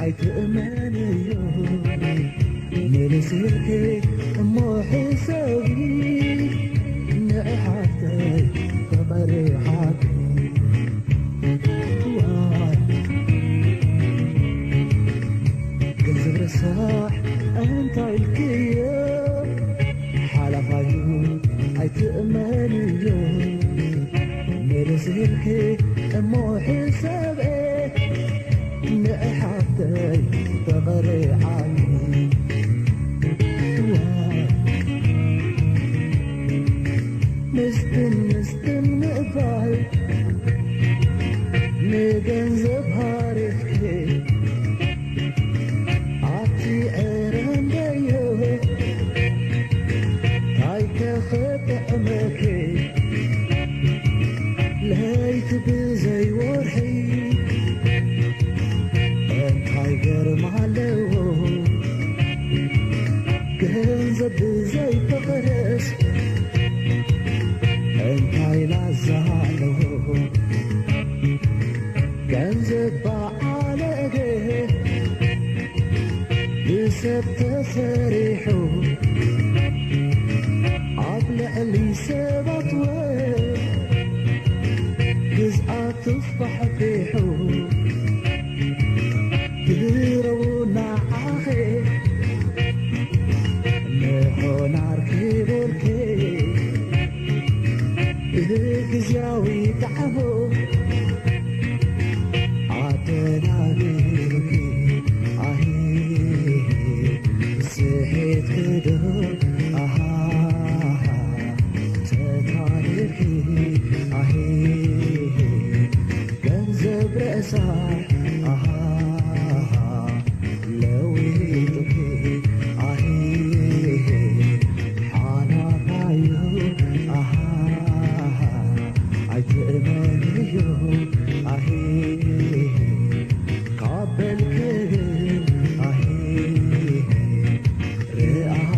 አይትእመንዮ ንልስልኬ እሞ ሕሰቢ ንእሓተይ ተቐሪሓት ገንዘብ ረሳሕ እንታይ ኢልክዮ ሓላፋዩ ኣይትእመንዮ ንልስልኬ እሞ ሕሰብኤ ንእሓተይ ተቐሪሓት مستن مقبال نجنزب هارفكي عطي أرم بيو هاي كخط أمكي لهيت بزي ورحي انت هاي قرم علو جنزب بزي فقرس እንታይ ላዛለዎ ገንዘብ በዓለገ ብሰብ ተሰሪሑ ኣብ ልዕሊ ሰባት ግዝኣት ትፍባሕ ፊሑ ድረቡና ዓኸ ንኾን ኣርኪቦልኬ ጊዜያዊ ጣዕሙ ዓተናቢሩኪ ኣሂ ስሒት ክዶ ኣሃ ተታሊርኪ ኣሂ ገንዘብ ረእሳሕ ኣሃ ለዊጡኪ ኣሂ ሓናፋዩ ኣሃ አይትእመንዮ አሂ ካበልክ አሂ ርአዮ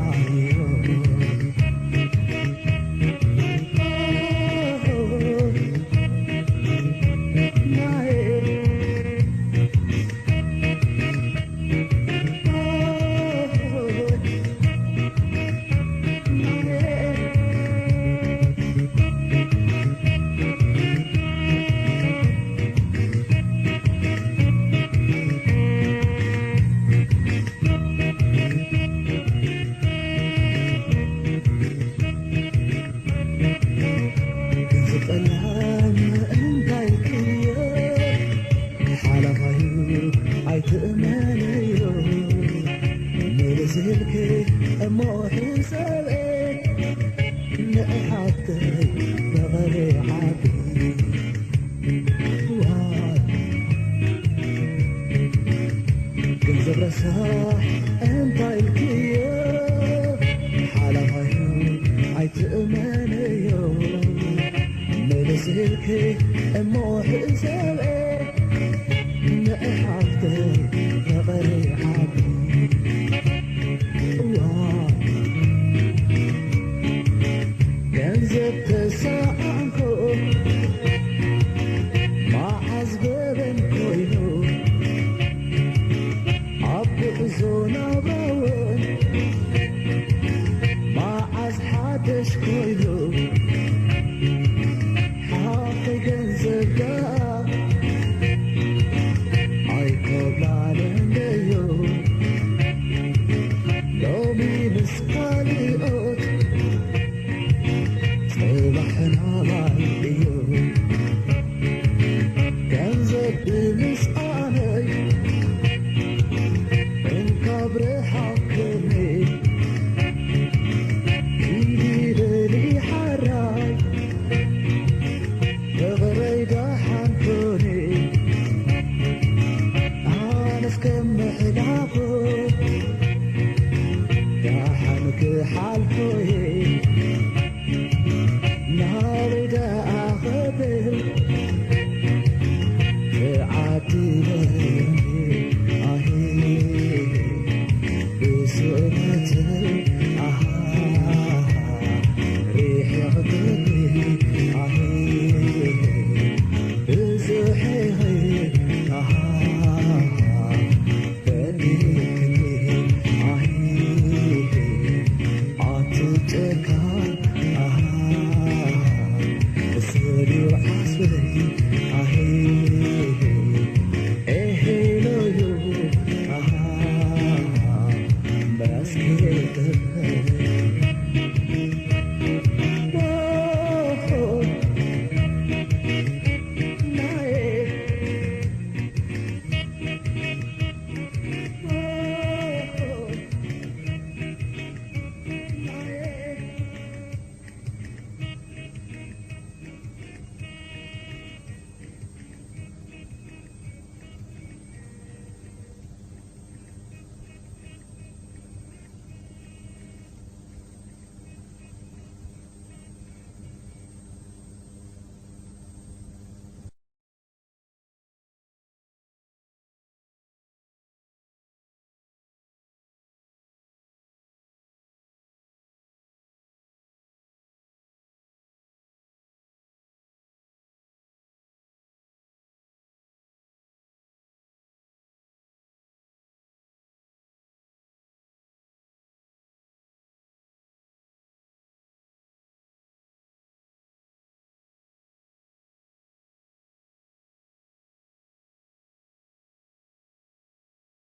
አይትእመንዮ ንልስልኬ እሞ ሕሰብኤ ንእሓተይ ተቐሪሓት ገንዘብ ረሳሕ እንታይ ኢልክዮ ሓላፋዩ ኣይትእመንዮ ንልስልኬ እሞ ሕሰብኤ ንእሓተይ ተቐሪሓት ገንዘብ ተሰኣንኮ መዓዝ በበን ኮይኑ ኣብ ጉዕዞ ናብራውን መዓዝ ሓደሽ ኮይኑ ሓቀይ ገንዘብ ጋ አይኮብላለንደዮ ሎሚ ምስ ካልኦት ጽባሕና ላይ እዩ ገንዘብ ብምስጣ